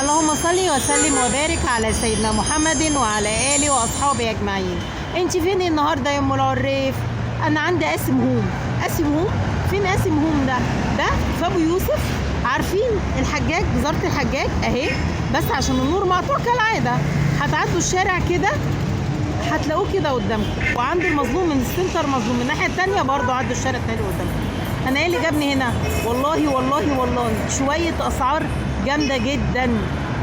اللهم صل وسلم وبارك على سيدنا محمد وعلى آله وأصحابه أجمعين. انت فين النهارده يا ام العريف؟ انا عندي قاسم هوم. قاسم هوم؟ فين قاسم هوم ده؟ ده في ابو يوسف. عارفين الحجاج، وزارة الحجاج اهي، بس عشان النور مقطوع كالعادة هتعدوا الشارع كده هتلاقوه كده قدامكم. وعند المظلوم من السنتر مظلوم من الناحية التانية برضه عدوا الشارع التاني قدامكم. انا ايه اللي جابني هنا؟ والله شوية اسعار جامدة جدا.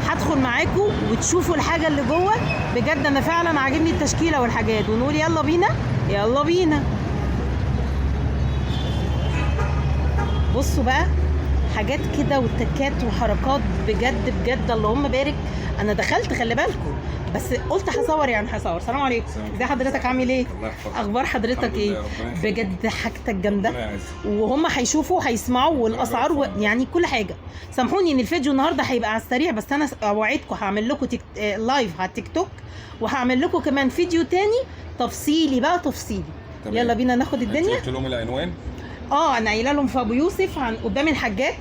هدخل معاكم وتشوفوا الحاجة اللي جوه. بجد انا فعلا عاجبني التشكيلة والحاجات، ونقول يلا بينا يلا بينا. بصوا بقى حاجات كده وتكات وحركات بجد بجد اللهم بارك. انا دخلت خلي بالكم، بس قلت هصور يعني هصور. السلام عليكم، ازي حضرتك؟ عامل ايه؟ اخبار حضرتك ايه؟ بجد حاجتك جامده، وهم هيشوفوا هيسمعوا والاسعار يعني كل حاجه. سامحوني ان الفيديو النهارده هيبقى على السريع، بس انا اوعدكم هعمل لكم لايف على التيك توك، وهعمل لكم كمان فيديو تاني تفصيلي بقى تفصيلي. يلا بينا ناخد الدنيا. قلت لهم العنوان؟ انا قايله لهم في ابو يوسف عن قدام الحجاج،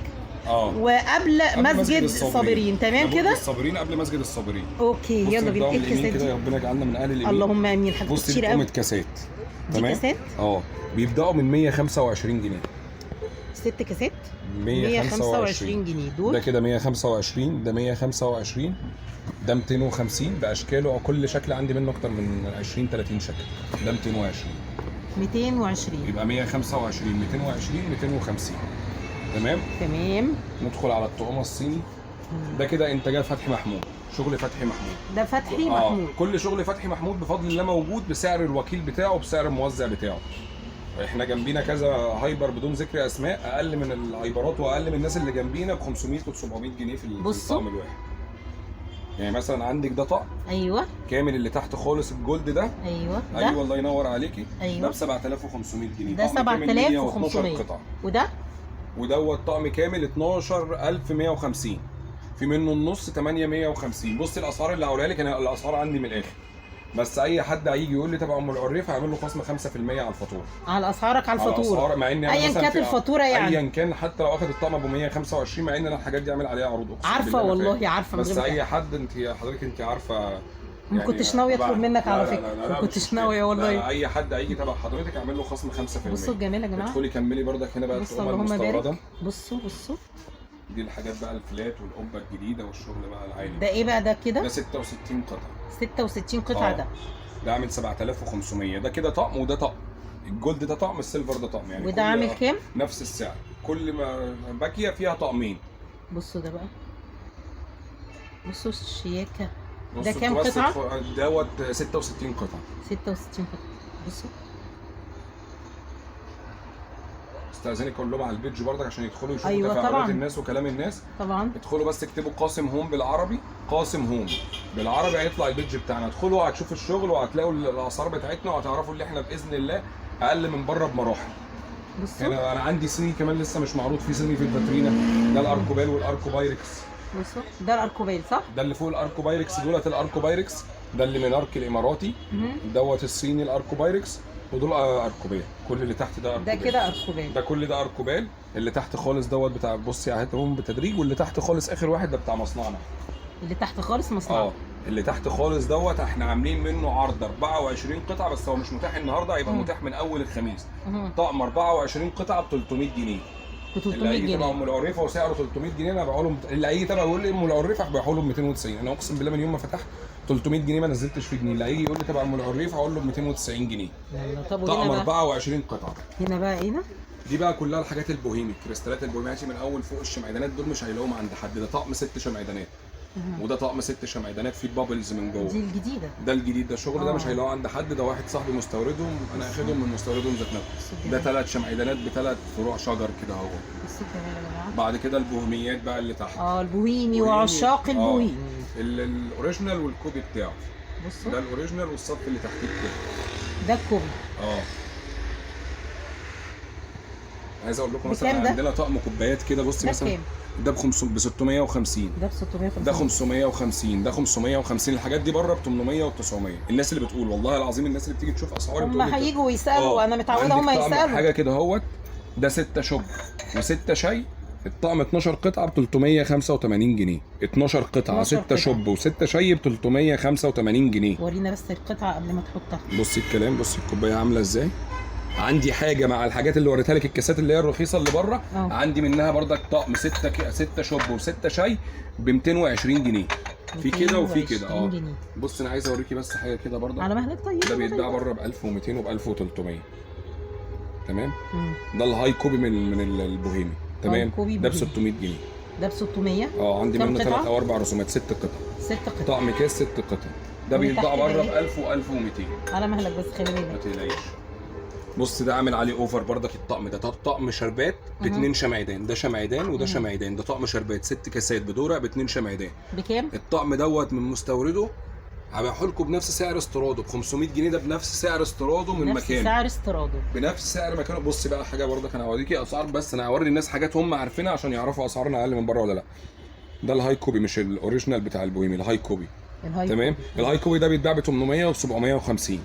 وقبل مسجد الصابرين. تمام كده؟ الصابرين قبل مسجد الصابرين. اوكي يلا بينا. ايه الكاسات دي؟ ربنا يجعلنا من اهل اليمين. اللهم امين. حاجات كتير قوي. بص كاسات. تمام. كاسات بيبداوا من 125 جنيه. 6 كاسات 125 جنيه دول. ده كده 125، ده 125، ده 250 باشكاله، او كل شكل عندي منه اكتر من 20 30 شكل. ده 220 يبقى 125 220 250. تمام. ندخل على الطقم الصيني. ده كده انتاجات فتحي محمود، شغل فتحي محمود. ده فتحي محمود. كل شغل فتحي محمود بفضل الله موجود بسعر الوكيل بتاعه وبسعر الموزع بتاعه. احنا جنبينا كذا هايبر بدون ذكر اسماء، اقل من الهايبرات واقل من الناس اللي جنبينا ب 500 و 700 جنيه في الطقم الواحد. يعني مثلا عندك ده طقم كامل اللي تحت خالص الجولد ده. ايوه الله ينور عليكي. ده ب 7500 جنيه. ده 7500 قطعه. ودوت طقم كامل 12150. في منه النص 850. بصي الاسعار اللي هقولها لك، انا الاسعار عندي من الاخر، بس اي حد هيجي يقول لي تبع ام العريف هعمل له خصم 5% على الفاتوره. على اسعارك على الفاتوره. مع ان ايا كانت الفاتوره يعني ايا كان، حتى لو اخد الطقم ابو 125، مع ان انا الحاجات دي عامل عليها عروض. عارفه والله عارفه. بس اي حد حضرتك انت عارفه ما كنتش ناوي اطلب منك على فكره. ما كنتش ناوي والله. اي حد هيجي تبع حضرتك اعمل له خصم 5%. بصوا الجمال يا جماعه. ادخلي كملي بردك هنا بقى الطقم المستورده. بصوا دي الحاجات بقى الفلات والقبه الجديده والشغل بقى العالي. ده ايه بقى ده كده؟ ده 66 قطعه. 66 قطعه. ده عامل 7500. ده كده طقم، وده طقم الجولد ده طقم، السيلفر ده طقم يعني. وده عامل كام؟ نفس السعر. كل ما باكيه فيها طقمين. بصوا ده بقى، بصوا الشياكه. ده كام قطعه؟ دوت 66 قطعه. 66 قطعه. بصوا استاذنك اقول لهم على البيج برضك عشان يدخلوا يشوفوا تفاعلات الناس وكلام الناس. طبعا ادخلوا بس اكتبوا قاسم هوم بالعربي، قاسم هوم بالعربي هيطلع البيج بتاعنا. ادخلوا هتشوفوا الشغل وهتلاقوا الاسعار بتاعتنا، وهتعرفوا ان احنا باذن الله اقل من بره بمراحل. بصوا هنا انا عندي صيني كمان لسه مش معروض فيه، صيني في الفاترينا. ده الاركوبال والاركوبايركس. بصوا ده الاركوبال صح؟ ده اللي فوق الاركوبايركس دولت الاركوبايركس. ده اللي منارك الاماراتي. دوت الصيني الاركوبايركس، ودول اركوبال. كل اللي تحت ده اركوبال. ده كده اركوبال. ده كل ده اركوبال. اللي تحت خالص دوت بتاع، بصي هاتهم بالتدريج، واللي تحت خالص اخر واحد ده بتاع مصنعنا. اللي تحت خالص مصنعنا. اللي تحت خالص دوت احنا عاملين منه عرض 24 قطعه، بس هو مش متاح النهارده، هيبقى متاح من اول الخميس. طقم 24 قطعه ب 300 جنيه. اللي هيجي تبع ام العريفه وسعره 300 جنيه انا ببيعه لهم. اللي هيجي تبع يقول لي ام العريفه هبيعه لهم 290. انا اقسم بالله من يوم ما فتحت 300 جنيه ما نزلتش فيه جنيه. اللي هيجي يقول لي تبع ام العريفه هقول له 290 جنيه. طب طقم 24 قطعه. هنا بقى ايه؟ دي بقى كلها الحاجات البوهيمي، كريستالات البوهيمي من اول فوق. الشمعدانات دول مش هيلاقوهم عند حد. ده طقم 6 شمعدانات. وده طقم 6 شمعدانات فيه بابلز من جوه. دي الجديده. ده الجديد. ده الشغل ده مش هيلاقوه عند حد. ده واحد صاحبي مستوردهم، انا اخدهم من مستوردهم ذات نفسه. ده 3 شمعدانات ب3 فروع شجر كده اهو. بصوا الجمال يا جماعه. بعد كده البوهيميات بقى اللي تحت. البوهيمي وعشاق البوهيمي. الاوريجينال والكوبي بتاعه. بصوا ده الاوريجينال والصف اللي تحتيه كده. ده الكوبي. عايز اقول لكم مثلا عندنا طقم كوبايات كده. بصي مثلا ده ب 650. ده ب 650. ده 550. ده 550. الحاجات دي بره ب 800 و 900. الناس اللي بتقول والله العظيم، الناس اللي بتيجي تشوف اسعار هم هيجوا ويسالوا. انا متعوده هم يسالوا. حاجه كده اهوت. ده 6 شوب و6 شاي الطقم 12 قطعه ب 385 جنيه. 12 قطعه 12 6 شوب و6 شاي ب 385 جنيه. ورينا بس القطعه قبل ما تحطها. بصي الكلام، بصي الكوبايه عامله ازاي. عندي حاجه مع الحاجات اللي وريتها لك، الكاسات اللي هي الرخيصه اللي بره، عندي منها برضك طقم 6 شوب و6 شاي ب 220 جنيه. في كده وفي كده. بص انا عايز اوريكي بس حاجه كده برضه على مهلك. طيب ده بيتباع بره ب 1200 وب 1300. تمام. ده الهاي كوبي من البوهيمي. تمام. ده ب 600 جنيه. ده ب 600. عندي منه 3 أو 4 رسومات. 6 قطع. 6 قطع. طقم كاس 6 قطع. ده بيتباع بره ب 1000 و 1200. على مهلك بس خلي بالك. ما تقلقيش. بص ده عامل عليه اوفر برضك الطقم ده. طقم شربات ب2 شمعدان. ده شمعدان وده شمعدان. ده طقم شربات 6 كاسات بدورق ب2 شمعدان. بكام؟ الطقم دوت من مستورده هبيعه لكم بنفس سعر استيراده ب 500 جنيه. ده بنفس سعر استيراده من مكانه. بنفس سعر استيراده. بنفس سعر مكانه. بص بقى حاجه برضك انا هوريكي اسعار، بس انا هوري الناس حاجات هم عارفينها عشان يعرفوا اسعارنا اقل من بره ولا لا. ده الهاي كوبي مش الاوريجينال بتاع البوهيمي، الهاي كوبي. تمام. الهاي كوبي ده بيتباع ب 800 و 750.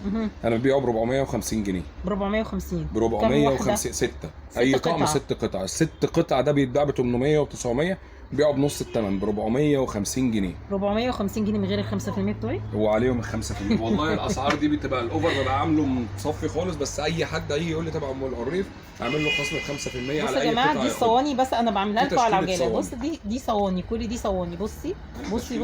انا ببيعه ب 450 جنيه. ب 450. ب 450. 6 اي طقم 6 قطع. ال6 قطع ده بيتباع ب 800 و 900. بيعوا بنص الثمن ب 450 جنيه. 450 جنيه من غير ال 5% بتوعي؟ هو عليهم ال 5%. والله الاسعار دي بتبقى الاوفر ببقى عامله متصفي خالص، بس اي حد هيجي يقول لي تبع ام القريف اعمل له خصم 5% على اي قطعه. بصوا يا جماعه دي صواني، بس انا بعملها لكم على العجاله. صواني. بص دي صواني، كل دي صواني. بصي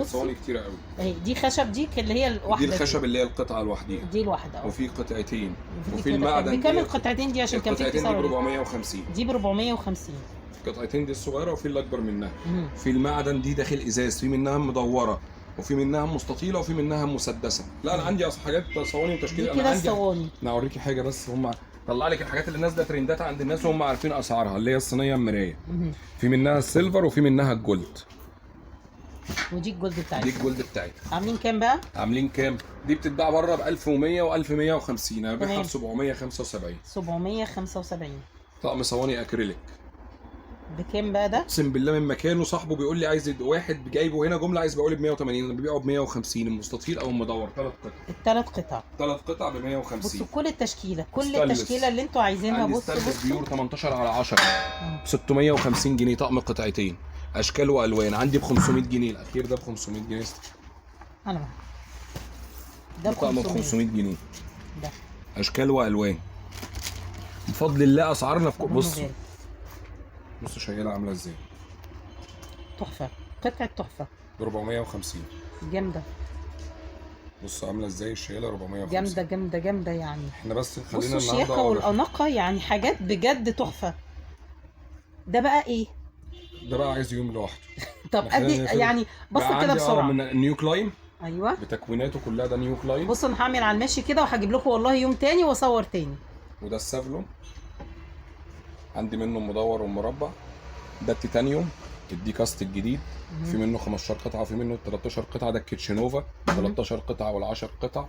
صواني كتير قوي اهي. دي خشب، دي اللي هي الواحده. دي الخشب اللي هي القطعه الواحده. دي الواحده وفي قطعتين. وفي المعدن. بكام القطعتين دي؟ عشان كان في القطعتين دي ب 450. دي ب 450. القطعتين دي الصغيره وفي اللي اكبر منها. في المعدن دي داخل ازاز، في منها مدوره وفي منها مستطيله وفي منها مسدسه. لا انا عندي حاجات صواني وتشكيل. انا عندي صواني. انا اوريكي حاجه بس هم طلع لك الحاجات اللي نازله ترندات عند الناس وهم عارفين اسعارها، اللي هي الصينيه المرايه. في منها السيلفر وفي منها الجولد. ودي الجولد بتاعتها. دي الجولد بتاعتها. عاملين كام بقى؟ عاملين كام؟ دي بتتباع بره ب 1100 و 1150. انا ببيعها ب 775. 775. طقم صواني اكريليك. بكام بقى ده؟ اقسم بالله من مكانه صاحبه بيقول لي عايز واحد جايبه هنا جمله عايز بقول ب 180. انا ببيعه ب 150 المستطيل او المدور. 3 قطع. الثلاث قطع. 3 قطع ب 150. بصوا كل التشكيله، كل التشكيله اللي انتوا عايزينها. بصوا بيور 18 على 10 ب 650 جنيه. طقم قطعتين اشكال والوان. عندي ب 500 جنيه. الاخير ده ب 500 جنيه. انا ده طقم ب 500 جنيه. ده اشكال والوان بفضل الله. اسعارنا في بص شغاله عامله ازاي. تحفه. قطعه تحفه ب 450. جامده. بص عامله ازاي الشياله. 450 جامده جامده جامده يعني. احنا بس خلينا النهارده الشياكه والاناقه يعني حاجات بجد تحفه. ده بقى ايه؟ ده بقى عايز يوم لوحده. طب ادي يعني بص كده بسرعه. من نيو كلاين. ايوه بتكويناته كلها. ده نيو كلاين. بصوا انا هعمل على المشي كده وهجيب لكم والله يوم تاني واصور تاني. وده السافلون. عندي منه مدور ومربع. ده التيتانيوم الدي كاست الجديد. في منه 15 قطعه وفي منه 13 قطعه. ده الكيتشنوفا 13 قطعه وال10 قطع.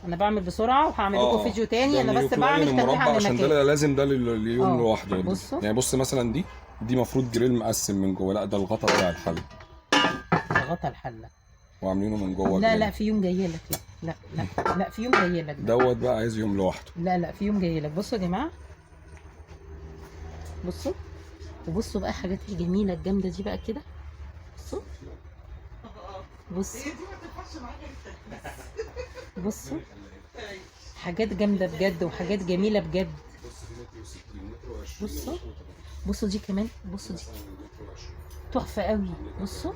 انا بعمل بسرعه وهعمل لكم فيديو تاني. انا بس بعمل تنويه على عشان ده لازم ده اليوم لوحده. بصوا يعني بص مثلا دي مفروض جريل مقسم من جوه. لا ده الغطا بتاع الحله. غطا الحله وعاملينه من جوه. لا في يوم جاي لك. لا في يوم جاي لك. دوت بقى عايز يوم لوحده. لا في يوم جاي لك. بصوا يا جماعه. بصوا وبصوا بقى الحاجات الجميله الجامده دي بقى كده. بصوا حاجات جامده بجد وحاجات جميله بجد. بصوا دي كمان. بصوا دي تحفه قوي. بصوا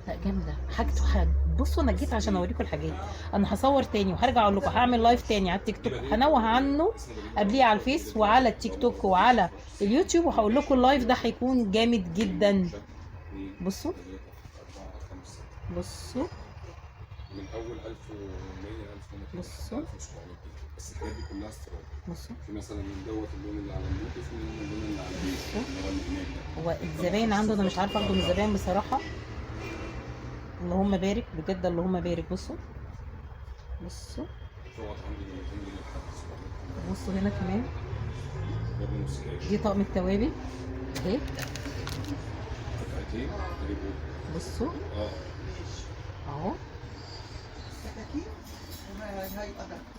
لا جامده حاجته. بصوا انا جيت عشان اوريكم الحاجات. انا هصور تاني وهرجع اقول لكم. هعمل لايف تاني على التيك توك هنوه عنه قبليه على الفيس وعلى التيك توك وعلى اليوتيوب، وهقول لكم اللايف ده هيكون جامد جدا. بصوا من اول 1100 1200 بصوا 1700 بس الحاجات دي كلها استيراد. بصوا في مثلا من دوت اللون اللي على النوت وفي من اللون اللي على البيت. هو الزباين عنده انا مش عارفه اخده من الزباين بصراحه. اللهم بارك بجد. اللهم بارك. بصوا بصوا هنا كمان. دي طقم التوابل اهي. بصوا اهو.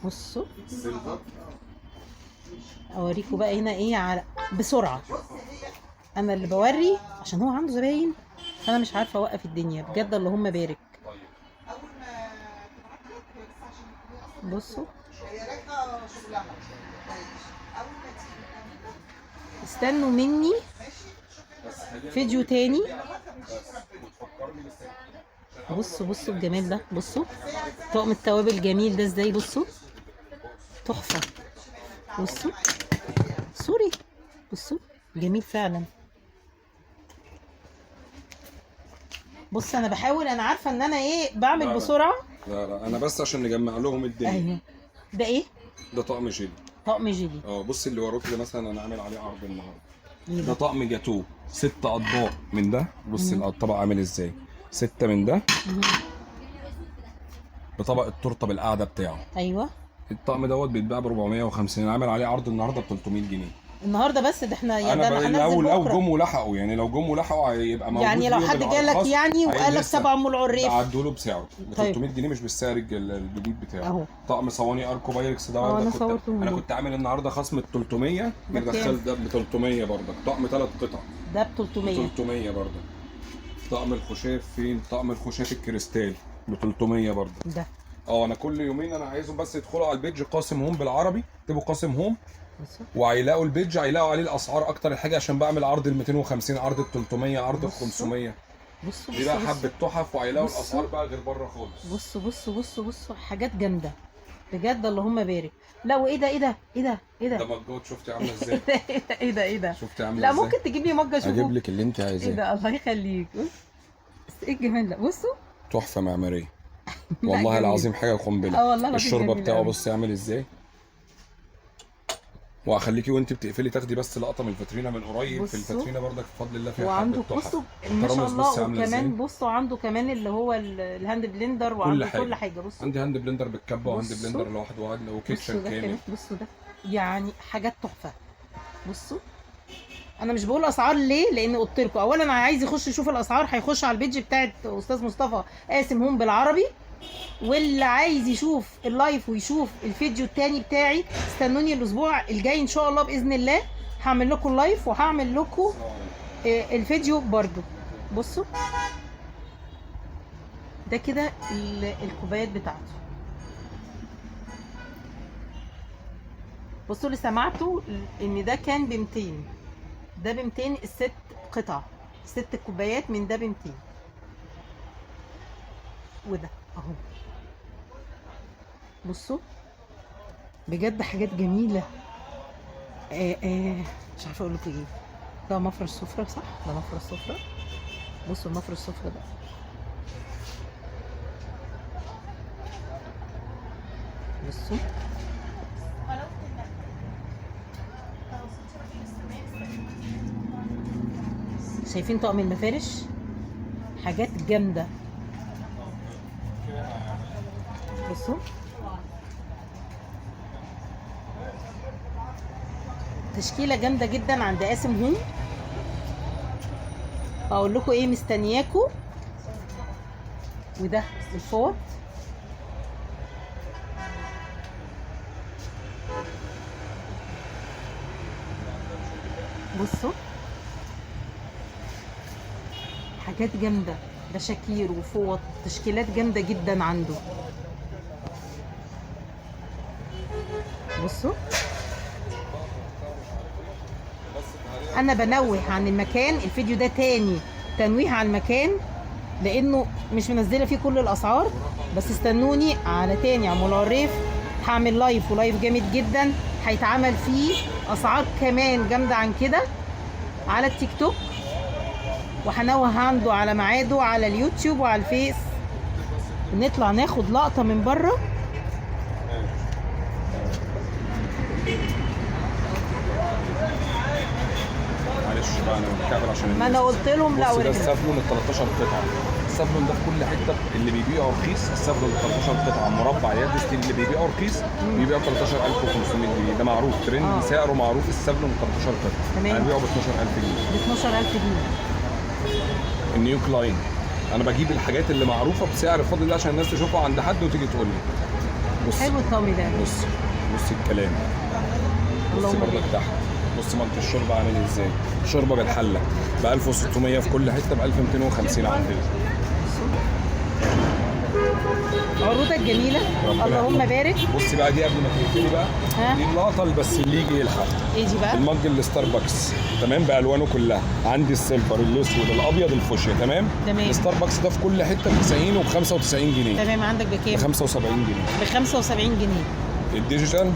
بصوا اوريكم بقى هنا ايه على بسرعه. انا اللي بوري عشان هو عنده زباين، فانا مش عارفه اوقف الدنيا بجد. اللهم بارك. بصوا استنوا مني فيديو تاني. بصوا الجمال ده، بصوا طقم التوابل الجميل ده ازاي، بصوا تحفه. بصوا سوري، بصوا جميل فعلا. بص انا بحاول، انا عارفه ان انا ايه بعمل لا بسرعه. لا انا بس عشان نجمع لهم الدنيا. ايوه ده ايه؟ ده طقم جيلي. طقم جيلي. بص اللي وراك ده مثلا انا عامل عليه عرض النهارده. إيه ده طقم جاتوه 6 اطباق من ده. بص الطبق عامل ازاي، 6 من ده بطبق التورته بالقعده بتاعه. ايوه الطقم دوت بيتباع ب 450، عامل عليه عرض النهارده ب 300 جنيه. النهارده بس ده احنا انا هننزل لو بكرة. جم ولحقوا، يعني لو جم ولحقوا هيبقى موجود. يعني لو حد جالك يعني وقال لك 7 ام العريف عدوا له بسعره ب طيب. 300 جنيه، مش بالسعر الجديد بتاعه. اهو طقم صواني اركو بايركس ده انا كنت صورته. انا كنت عامل النهارده خصم 300، مدخل ده ب 300 برضك. طقم 3 قطع ده ب 300. 300 برضك. طقم الخشاف فين؟ طقم الخشاف الكريستال ب 300 برضك. ده انا كل يومين انا عايزهم بس يدخلوا على البيج قاسم هوم بالعربي، اكتبوا قاسم هوم بصوا وهيلاقوا البيج، هيلاقوا عليه الاسعار اكتر حاجه، عشان بعمل عرض ال 250، عرض ال 300، عرض ال 500. بصوا دي بقى حبه تحف، وهيلاقوا بصوا. الاسعار بقى غير بره خالص. بصوا حاجات جامده بجد. اللهم بارك. لا وايه ده، ايه ده، ايه ده، ايه ده، ده مجهود. شفتي عامله ازاي؟ ايه ده، ايه ده، شفتي عامله لا ازاي؟ ممكن تجيب لي مجه اشوفه. اجيب لك اللي انت عايزاه. ايه ده، الله يخليك. بس ايه الجمال ده، بصوا تحفه معماريه لا والله جميل. العظيم، حاجه قنبله. والله العظيم الشوربه جميل بتاعه أوي. بصي عامل ازاي، وهخليكي وانت بتقفلي تاخدي بس لقطه من الفاترينا من قريب. في بصوا. الفاترينا برضك بفضل الله فيها وعنده حبه تحف. بصوا ما شاء الترامس بصي الله. عامله ازاي. وكمان بصوا عنده كمان اللي هو الهاند بلندر، وعنده كل حاجه. بصوا عندي هاند بلندر بالكبه، وهاند بصوا. بلندر لوحده، وكيتشن ده كامل. كمان. بصوا ده يعني حاجات تحفه. بصوا انا مش بقول اسعار ليه، لان قلت لكم اولا عايز يخش يشوف الاسعار هيخش على البيج بتاعت استاذ مصطفى قاسم هوم بالعربي، واللي عايز يشوف اللايف ويشوف الفيديو التاني بتاعي استنوني الاسبوع الجاي ان شاء الله باذن الله. هعمل لكم لايف وهعمل لكم الفيديو برضو. بصوا ده كده الكوبايات بتاعته. بصوا اللي سمعته ان ده كان ب 200، ده ب 200 الست قطع، 6 كوبايات من ده ب 200. وده اهو بصوا بجد حاجات جميله. مش عارفه اقول لكم ايه. ده مفرش سفره، صح؟ ده مفرش سفره. بصوا المفرش السفره ده بصوا. شايفين طقم المفارش؟ حاجات جامده. بصوا تشكيله جامده جدا عند قاسم هوم. اقول لكم ايه مستنياكوا. وده الفوط. بصوا حاجات جامده، ده شكير وفوط، تشكيلات جامده جدا عنده. بصوا انا بنوه عن المكان، الفيديو ده تاني تنويه عن المكان لانه مش منزله فيه كل الاسعار، بس استنوني على تاني عم العريف. هعمل لايف، ولايف جامد جدا هيتعمل فيه اسعار كمان جامده عن كده على التيك توك، وهنوه عنده على ميعاده على اليوتيوب وعلى الفيس. نطلع ناخد لقطه من بره. معلش بقى انا بكعبل عشان ما انا قلت لهم لا. بص ده السافلون ال 13 قطعه. السافلون ده في كل حته اللي بيبيعوا رخيص. السافلون 13 قطعه مربع يد ستيل اللي بيبيعوا رخيص بيبيعوا 13500 جنيه. ده معروف ترند سعره معروف. السافلون 13 قطعه انا ببيعه ب 12000 جنيه. ب 12000 جنيه النيو كلاين. انا بجيب الحاجات اللي معروفه بسعر فاضل ده عشان الناس تشوفها عند حد وتيجي تقول لي. بص حلو الطقم ده. بص الكلام. بص برضك تحت بص مج الشوربه عامل ازاي، شوربه بالحله ب 1600 في كل حته، ب 1250 عندنا. عروضك جميله اللهم بارك. بصي بقى دي قبل ما تقفلي بقى، دي اللقطه اللي بس اللي يجي يلحق. ايه دي بقى؟ المج الستاربكس تمام بالوانه كلها، عندي السيلفر الاسود الابيض الفوشيا تمام. الستاربكس ده في كل حته ب 90 وب 95 جنيه. تمام. عندك بكام؟ ب 75 جنيه. ب 75 جنيه. الديجيتال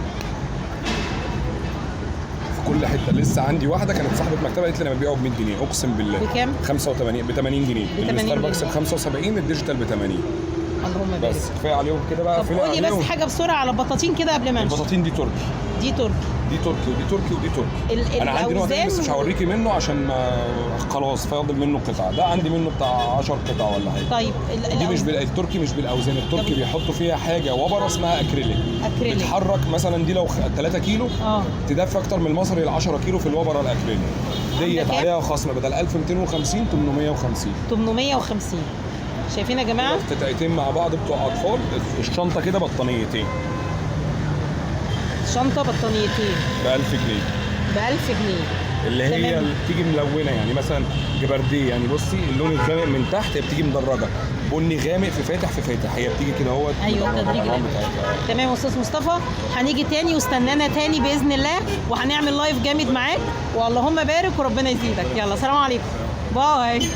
في كل حته، لسه عندي واحده كانت صاحبه مكتبه قالت لي انا ببيعه ب 100 جنيه اقسم بالله. بكام؟ 85 ب 80 جنيه. الستاربكس ب 75، الديجيتال ب 80. اللهم بارك. بس كفايه عليهم كده بقى. طب قولي بس حاجه بسرعه على البطاطين كده قبل ما امشي. البطاطين دي تركي. دي تركي. دي تركي ودي تركي ودي تركي. انا عندي نوع تاني بس مش هوريكي منه عشان ما خلاص فاضل منه قطعه. ده عندي منه بتاع 10 قطع ولا حاجه. طيب دي مش التركي مش بالاوزان، التركي بيحطوا فيها حاجه وبره اسمها اكريليك. بتحرك مثلا دي لو 3 كيلو تدفع اكتر من المصري ال 10 كيلو في الوبره الاكريليك. ديت عليها خصم بدل 1250 850. 850. شايفين يا جماعه؟ قطعتين مع بعض بتوع اطفال. الشنطه كده بطانيتين. شنطه بطانيتين ب 1000 جنيه. ب 1000 جنيه اللي هي اللي بتيجي ملونه يعني مثلا جبرديه. يعني بصي اللون الغامق من تحت هي بتيجي مدرجه، بني غامق في فاتح في فاتح، هي بتيجي كده اهوت. ايوه التدريج ده. تمام يا استاذ مصطفى، هنيجي تاني واستنانا تاني باذن الله، وهنعمل لايف جامد معاك، واللهم بارك وربنا يزيدك. يلا سلام عليكم. باي.